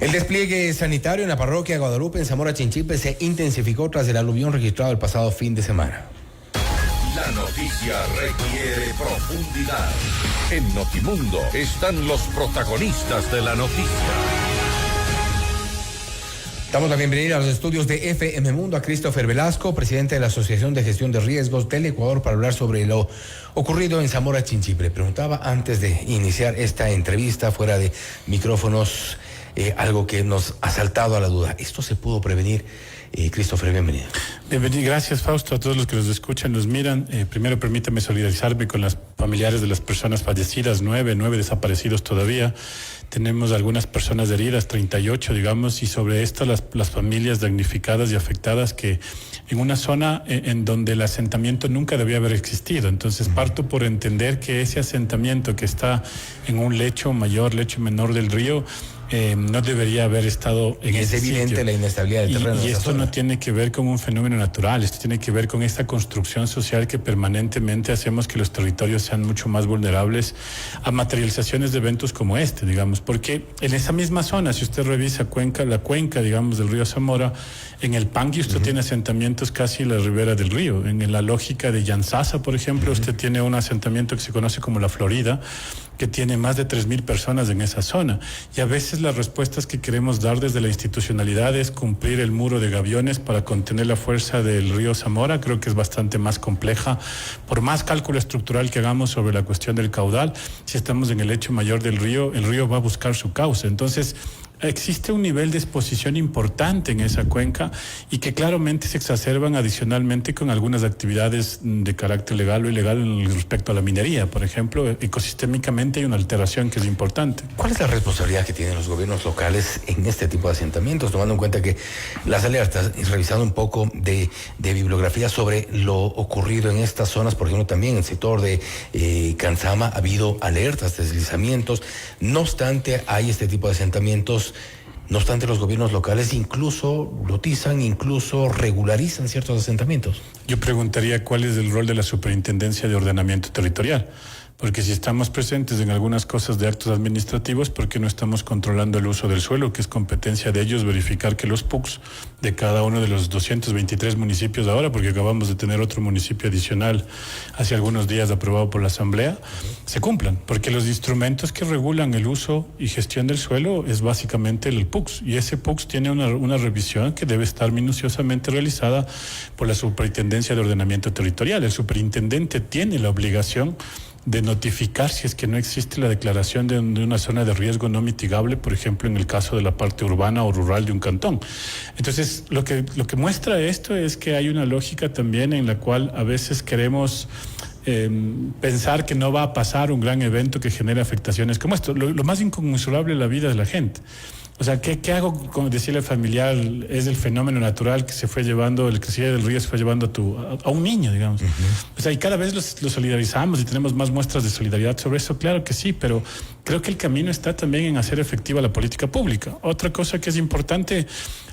El despliegue sanitario en la parroquia Guadalupe en Zamora Chinchipe se intensificó tras el aluvión registrado el pasado fin de semana. La noticia requiere profundidad. En Notimundo están los protagonistas de la noticia. Damos la bienvenida a los estudios de FM Mundo a Christopher Velasco, presidente de la Asociación de Gestión de Riesgos del Ecuador, para hablar sobre lo ocurrido en Zamora Chinchipe. Preguntaba antes de iniciar esta entrevista fuera de micrófonos algo que nos ha saltado a la duda. ¿Esto se pudo prevenir? Christopher, bienvenido. Bienvenido, gracias Fausto, a todos los que nos escuchan, nos miran. Primero permítame solidarizarme con las familiares de las personas fallecidas, 9 desaparecidos todavía. Tenemos algunas personas heridas, 38 digamos, y sobre esto las familias damnificadas y afectadas que en una zona en donde el asentamiento nunca debía haber existido. Entonces parto por entender que ese asentamiento que está en un lecho mayor, lecho menor del río, no debería haber estado en ese sitio. Es evidente la inestabilidad del terreno. Y esto no tiene que ver con un fenómeno natural, esto tiene que ver con esta construcción social que permanentemente hacemos que los territorios sean mucho más vulnerables a materializaciones de eventos como este, digamos, porque en esa misma zona, si usted revisa la cuenca, digamos, del río Zamora, en el Pangui usted tiene asentamientos casi en la ribera del río. En la lógica de Yanzasa, por ejemplo, usted tiene un asentamiento que se conoce como La Florida, que tiene más de 3,000 personas en esa zona. Y a veces las respuestas que queremos dar desde la institucionalidad es cumplir el muro de gaviones para contener la fuerza del río Zamora. Creo que es bastante más compleja. Por más cálculo estructural que hagamos sobre la cuestión del caudal, si estamos en el lecho mayor del río, el río va a buscar su cauce. Entonces, existe un nivel de exposición importante en esa cuenca y que claramente se exacerban adicionalmente con algunas actividades de carácter legal o ilegal respecto a la minería. Por ejemplo, ecosistémicamente hay una alteración que es importante. ¿Cuál es la responsabilidad que tienen los gobiernos locales en este tipo de asentamientos, tomando en cuenta que las alertas, y revisando un poco de bibliografía sobre lo ocurrido en estas zonas, por ejemplo, también en el sector de Canzama ha habido alertas, deslizamientos, no obstante hay este tipo de asentamientos? No obstante, los gobiernos locales incluso lotizan, incluso regularizan ciertos asentamientos. Yo preguntaría cuál es el rol de la Superintendencia de Ordenamiento Territorial. Porque si estamos presentes en algunas cosas de actos administrativos, ¿por qué no estamos controlando el uso del suelo, que es competencia de ellos verificar que los PUCs de cada uno de los 223 municipios ahora, porque acabamos de tener otro municipio adicional hace algunos días aprobado por la Asamblea, se cumplan? Porque los instrumentos que regulan el uso y gestión del suelo es básicamente el PUCs, y ese PUCs tiene una revisión que debe estar minuciosamente realizada por la Superintendencia de Ordenamiento Territorial. El superintendente tiene la obligación de notificar si es que no existe la declaración de una zona de riesgo no mitigable, por ejemplo, en el caso de la parte urbana o rural de un cantón. Entonces, lo que muestra esto es que hay una lógica también en la cual a veces queremos pensar que no va a pasar un gran evento que genere afectaciones como esto. Lo más inconmensurable de la vida de la gente. O sea, ¿qué hago? Como decía el familiar, es el fenómeno natural que se fue llevando, el crecimiento del río se fue llevando a un niño, digamos. O sea, y cada vez lo solidarizamos y tenemos más muestras de solidaridad sobre eso, claro que sí, pero creo que el camino está también en hacer efectiva la política pública. Otra cosa que es importante,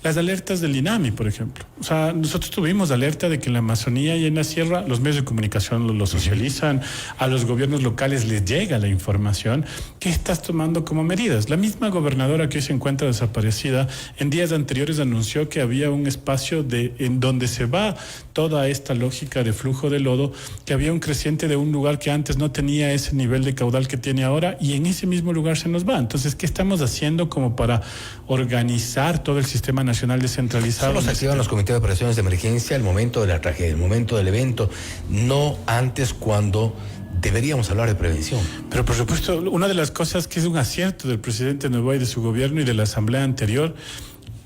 las alertas del INAMI, por ejemplo. O sea, nosotros tuvimos alerta de que en la Amazonía y en la sierra los medios de comunicación lo socializan, a los gobiernos locales les llega la información. ¿Qué estás tomando como medidas? La misma gobernadora que hoy se encuentra desaparecida, en días anteriores anunció que había un espacio en donde se va toda esta lógica de flujo de lodo, que había un creciente de un lugar que antes no tenía ese nivel de caudal que tiene ahora, y en ese mismo lugar se nos va. Entonces, ¿qué estamos haciendo como para organizar todo el sistema nacional descentralizado? Solo se activan los comités de operaciones de emergencia al momento de la tragedia, el momento del evento, no antes, cuando deberíamos hablar de prevención. Pero por supuesto, una de las cosas que es un acierto del presidente Noboa y de su gobierno y de la asamblea anterior,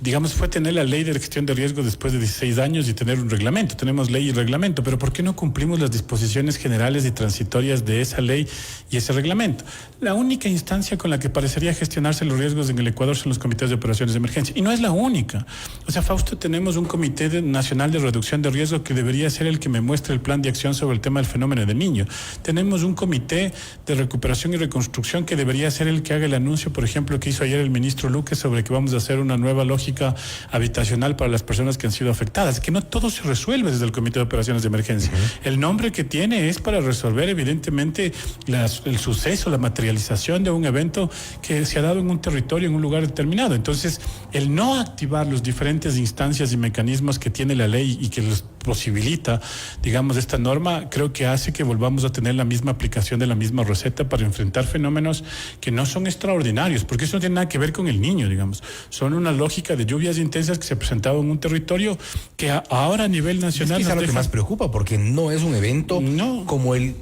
digamos, fue tener la ley de gestión de riesgo después de 16 años y tener un reglamento. Tenemos ley y reglamento, pero ¿por qué no cumplimos las disposiciones generales y transitorias de esa ley y ese reglamento? La única instancia con la que parecería gestionarse los riesgos en el Ecuador son los comités de operaciones de emergencia. Y no es la única. O sea, Fausto, tenemos un comité nacional de reducción de riesgo que debería ser el que me muestre el plan de acción sobre el tema del fenómeno del niño. Tenemos un comité de recuperación y reconstrucción que debería ser el que haga el anuncio, por ejemplo, que hizo ayer el ministro Luque sobre que vamos a hacer una nueva lógica lógica habitacional para las personas que han sido afectadas, que no todo se resuelve desde el Comité de Operaciones de Emergencia. El nombre que tiene es para resolver evidentemente el suceso, la materialización de un evento que se ha dado en un territorio, en un lugar determinado. Entonces, el no activar las diferentes instancias y mecanismos que tiene la ley y que los posibilita, digamos, esta norma, creo que hace que volvamos a tener la misma aplicación de la misma receta para enfrentar fenómenos que no son extraordinarios, porque eso no tiene nada que ver con el niño, digamos. Son una lógica de lluvias intensas que se presentaban en un territorio que ahora a nivel nacional... Es quizá lo que más preocupa, porque no es un evento como el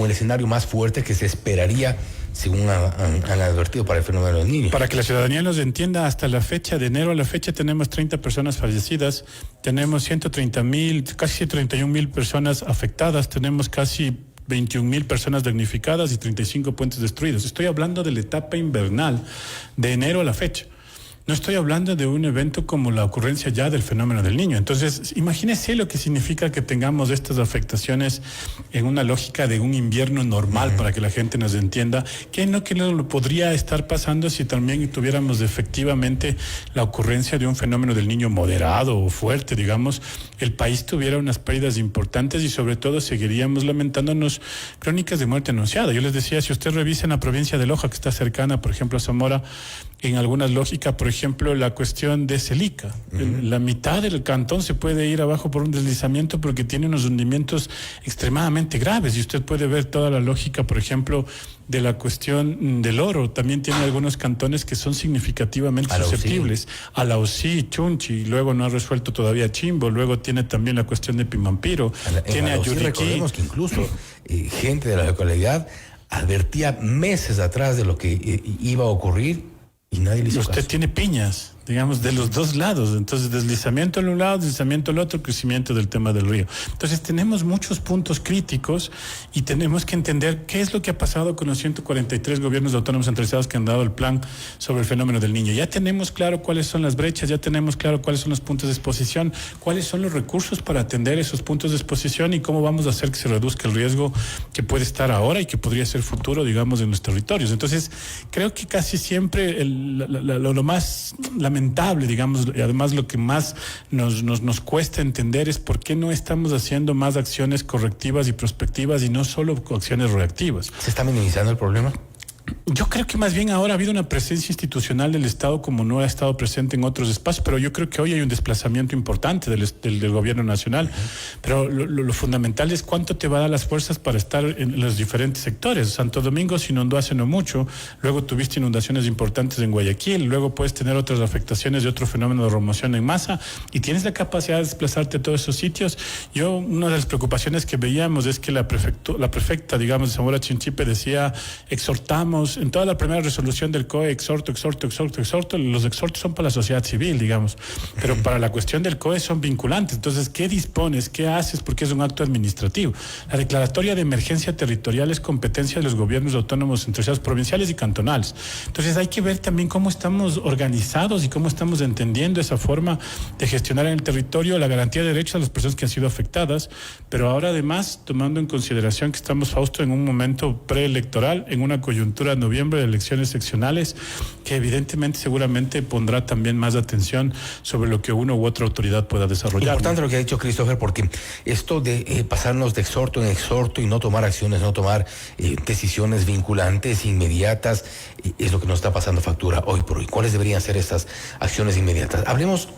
escenario más fuerte que se esperaría, según han advertido, para el fenómeno del niño. Para que la ciudadanía nos entienda, hasta la fecha, de enero a la fecha, tenemos 30 personas fallecidas, tenemos 130,000, casi 131,000 personas afectadas, tenemos casi 21,000 personas damnificadas y 35 puentes destruidos. Estoy hablando de la etapa invernal, de enero a la fecha. No estoy hablando de un evento como la ocurrencia ya del fenómeno del niño. Entonces, imagínese lo que significa que tengamos estas afectaciones en una lógica de un invierno normal, para que la gente nos entienda, que no lo podría estar pasando si también tuviéramos efectivamente la ocurrencia de un fenómeno del niño moderado o fuerte, digamos, el país tuviera unas pérdidas importantes y sobre todo seguiríamos lamentándonos crónicas de muerte anunciada. Yo les decía, si usted revisa en la provincia de Loja, que está cercana, por ejemplo, a Zamora, en algunas lógicas, por ejemplo, la cuestión de Celica. La mitad del cantón se puede ir abajo por un deslizamiento porque tiene unos hundimientos extremadamente graves. Y usted puede ver toda la lógica, por ejemplo, de la cuestión del oro. También tiene algunos cantones que son significativamente susceptibles. Alausí, Chunchi, luego no ha resuelto todavía Chimbo, luego tiene también la cuestión de Pimampiro, tiene a Yuriquí. Recordemos que incluso gente de la localidad advertía meses atrás de lo que iba a ocurrir y nadie le hizo caso. Usted tiene piñas, digamos, de los dos lados. Entonces, deslizamiento en un lado, deslizamiento en el otro, crecimiento del tema del río. Entonces, tenemos muchos puntos críticos y tenemos que entender qué es lo que ha pasado con los 143 gobiernos autónomos centralizados que han dado el plan sobre el fenómeno del niño. Ya tenemos claro cuáles son las brechas, ya tenemos claro cuáles son los puntos de exposición, cuáles son los recursos para atender esos puntos de exposición y cómo vamos a hacer que se reduzca el riesgo que puede estar ahora y que podría ser futuro, digamos, en los territorios. Entonces, creo que casi siempre lo más lamentable, digamos, y además lo que más nos cuesta entender es por qué no estamos haciendo más acciones correctivas y prospectivas y no solo acciones reactivas. ¿Se está minimizando el problema? Yo creo que más bien ahora ha habido una presencia institucional del Estado como no ha estado presente en otros espacios, pero yo creo que hoy hay un desplazamiento importante del gobierno nacional. Pero lo fundamental es cuánto te va a dar las fuerzas para estar en los diferentes sectores. Santo Domingo se inundó hace no mucho, luego tuviste inundaciones importantes en Guayaquil, luego puedes tener otras afectaciones de otro fenómeno de remoción en masa y tienes la capacidad de desplazarte a todos esos sitios. Una de las preocupaciones que veíamos es que la prefecta, digamos, de Zamora Chinchipe decía, exhortamos en toda la primera resolución del COE, exhorto, los exhortos son para la sociedad civil, digamos, pero para la cuestión del COE son vinculantes. Entonces, ¿qué dispones? ¿Qué haces? Porque es un acto administrativo. La declaratoria de emergencia territorial es competencia de los gobiernos autónomos centralizados provinciales y cantonales. Entonces, hay que ver también cómo estamos organizados y cómo estamos entendiendo esa forma de gestionar en el territorio la garantía de derechos a las personas que han sido afectadas, pero ahora además tomando en consideración que estamos, Fausto, en un momento preelectoral, en una coyuntura de noviembre de elecciones seccionales, que evidentemente seguramente pondrá también más atención sobre lo que una u otra autoridad pueda desarrollar. Importante lo que ha dicho Christopher, porque esto de pasarnos de exhorto en exhorto y no tomar acciones, no tomar decisiones vinculantes, inmediatas, es lo que nos está pasando factura hoy por hoy. ¿Cuáles deberían ser estas acciones inmediatas? Hablemos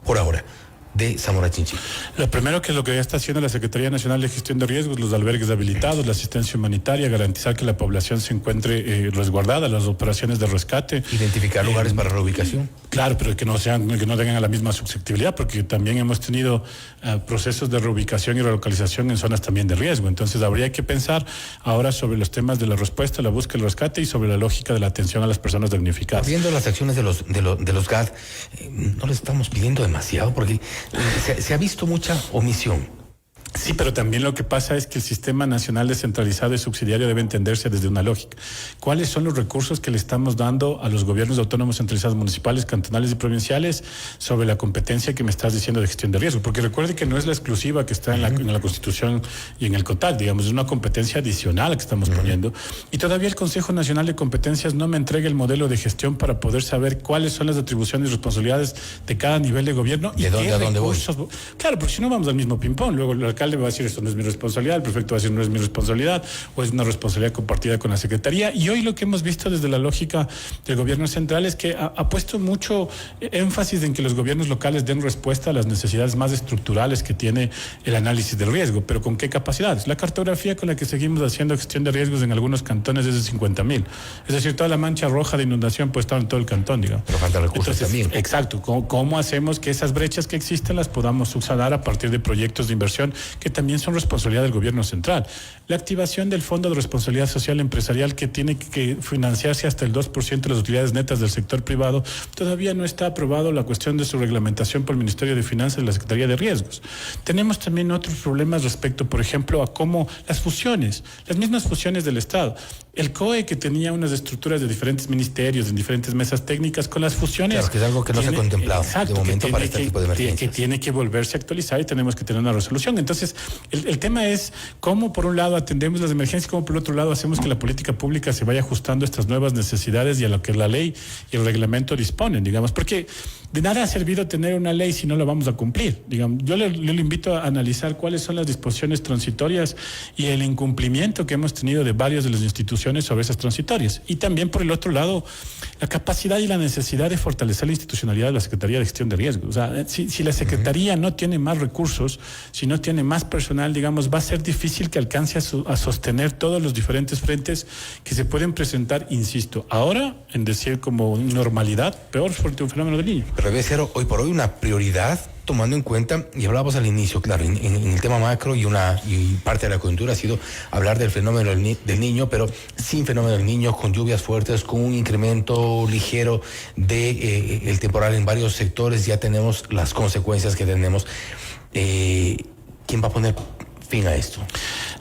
por ahora de Zamora Chinchipe. Lo primero que es lo que ya está haciendo la Secretaría Nacional de Gestión de Riesgos, los albergues habilitados, la asistencia humanitaria, garantizar que la población se encuentre resguardada, las operaciones de rescate. Identificar lugares para reubicación. Claro, pero que no tengan la misma susceptibilidad, porque también hemos tenido procesos de reubicación y relocalización en zonas también de riesgo. Entonces habría que pensar ahora sobre los temas de la respuesta, la búsqueda, el rescate y sobre la lógica de la atención a las personas damnificadas. Viendo las acciones de los GAD, no les estamos pidiendo demasiado porque se ha visto mucha omisión. Sí, pero también lo que pasa es que el sistema nacional descentralizado y subsidiario debe entenderse desde una lógica. ¿Cuáles son los recursos que le estamos dando a los gobiernos autónomos centralizados municipales, cantonales y provinciales sobre la competencia que me estás diciendo de gestión de riesgo? Porque recuerde que no es la exclusiva que está en la Constitución y en el COTAC, digamos, es una competencia adicional que estamos poniendo. Y todavía el Consejo Nacional de Competencias no me entrega el modelo de gestión para poder saber cuáles son las atribuciones y responsabilidades de cada nivel de gobierno y ¿De qué dónde voy? Claro, porque si no vamos al mismo ping-pong. Luego el alcalde va a decir esto no es mi responsabilidad, el prefecto va a decir no es mi responsabilidad, o es una responsabilidad compartida con la Secretaría. Y hoy lo que hemos visto desde la lógica del gobierno central es que ha puesto mucho énfasis en que los gobiernos locales den respuesta a las necesidades más estructurales que tiene el análisis del riesgo, pero ¿con qué capacidades? La cartografía con la que seguimos haciendo gestión de riesgos en algunos cantones es de 50,000. Es decir, toda la mancha roja de inundación puede estar en todo el cantón, digamos. Pero falta recursos también. Exacto. ¿Cómo hacemos que esas brechas que existen las podamos subsanar a partir de proyectos de inversión que también son responsabilidad del gobierno central? La activación del Fondo de Responsabilidad Social Empresarial, que tiene que financiarse hasta el 2% de las utilidades netas del sector privado, todavía no está aprobado la cuestión de su reglamentación por el Ministerio de Finanzas y la Secretaría de Riesgos. Tenemos también otros problemas respecto, por ejemplo, a cómo las fusiones, las mismas fusiones del Estado. El COE, que tenía unas estructuras de diferentes ministerios, en diferentes mesas técnicas, con las fusiones... Claro, que es algo que no se ha contemplado de momento para este tipo de emergencias. Que tiene que volverse a actualizar y tenemos que tener una resolución. Entonces, el tema es cómo, por un lado, atendemos las emergencias, cómo, por otro lado, hacemos que la política pública se vaya ajustando a estas nuevas necesidades y a lo que la ley y el reglamento disponen, digamos. Porque de nada ha servido tener una ley si no la vamos a cumplir, digamos. Yo le invito a analizar cuáles son las disposiciones transitorias y el incumplimiento que hemos tenido de varias de las instituciones sobre esas transitorias. Y también, por el otro lado, la capacidad y la necesidad de fortalecer la institucionalidad de la Secretaría de Gestión de Riesgos. O sea, si la Secretaría no tiene más recursos, si no tiene más personal, digamos, va a ser difícil que alcance a sostener todos los diferentes frentes que se pueden presentar, insisto, ahora en decir como normalidad, peor frente a un fenómeno del Niño. Pero debe ser hoy por hoy una prioridad, tomando en cuenta, y hablábamos al inicio, claro, en el tema macro y parte de la coyuntura ha sido hablar del fenómeno del Niño, pero sin fenómeno del Niño, con lluvias fuertes, con un incremento ligero de el temporal en varios sectores, ya tenemos las consecuencias que tenemos. ¿Quién va a poner fin a esto?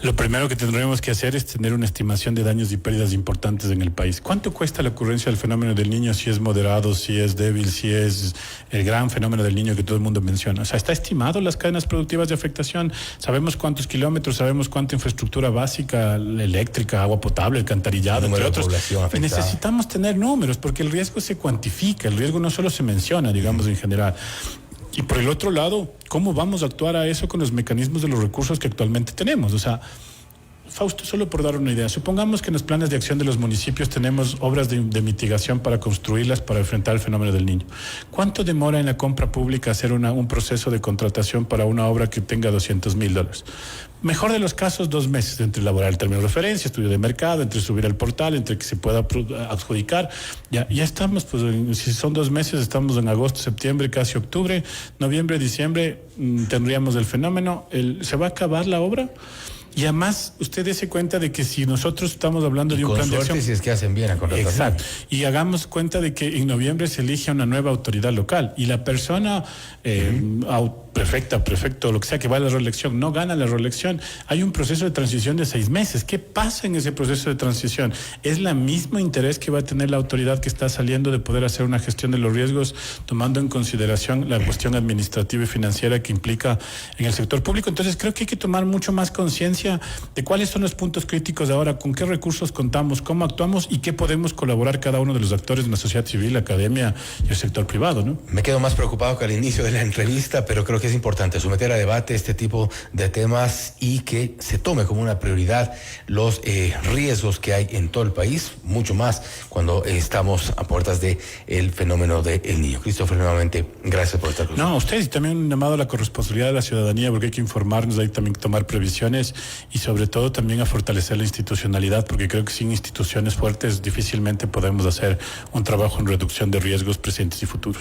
Lo primero que tendremos que hacer es tener una estimación de daños y pérdidas importantes en el país. ¿Cuánto cuesta la ocurrencia del fenómeno del Niño? Si es moderado, si es débil, si es el gran fenómeno del Niño que todo el mundo menciona. O sea, ¿está estimado las cadenas productivas de afectación? ¿Sabemos cuántos kilómetros? ¿Sabemos cuánta infraestructura básica, eléctrica, agua potable, alcantarillado, entre otros? Necesitamos tener números porque el riesgo se cuantifica. El riesgo no solo se menciona, digamos, en general. Y por el otro lado, ¿cómo vamos a actuar a eso con los mecanismos de los recursos que actualmente tenemos? O sea, Fausto, solo por dar una idea, supongamos que en los planes de acción de los municipios tenemos obras de mitigación para construirlas para enfrentar el fenómeno del Niño. ¿Cuánto demora en la compra pública hacer un proceso de contratación para una obra que tenga $200,000? Mejor de los casos, 2 meses, entre elaborar el término de referencia, estudio de mercado, entre subir al portal, entre que se pueda adjudicar. Ya estamos, pues si son 2 meses, estamos en agosto, septiembre, casi octubre, noviembre, diciembre, tendríamos el fenómeno. ¿Se va a acabar la obra? Y además, usted dése cuenta de que si nosotros estamos hablando de un plan de acción... si es que hacen bien la contratación. Exacto. Y hagamos cuenta de que en noviembre se elige a una nueva autoridad local y la persona, prefecto, lo que sea, que va a la reelección, no gana la reelección. Hay un proceso de transición de 6 meses. ¿Qué pasa en ese proceso de transición? ¿Es la misma interés que va a tener la autoridad que está saliendo de poder hacer una gestión de los riesgos, tomando en consideración la cuestión administrativa y financiera que implica en el sector público? Entonces, creo que hay que tomar mucho más conciencia de cuáles son los puntos críticos de ahora, con qué recursos contamos, cómo actuamos y qué podemos colaborar cada uno de los actores de la sociedad civil, la academia y el sector privado, ¿no? Me quedo más preocupado que al inicio de la entrevista, pero creo que es importante someter a debate este tipo de temas y que se tome como una prioridad los riesgos que hay en todo el país, mucho más cuando estamos a puertas del fenómeno del Niño. Christopher, nuevamente, gracias por estar con nosotros. No, ustedes, y también un llamado a la corresponsabilidad de la ciudadanía, porque hay que informarnos, hay también que tomar previsiones y sobre todo también a fortalecer la institucionalidad, porque creo que sin instituciones fuertes difícilmente podemos hacer un trabajo en reducción de riesgos presentes y futuros.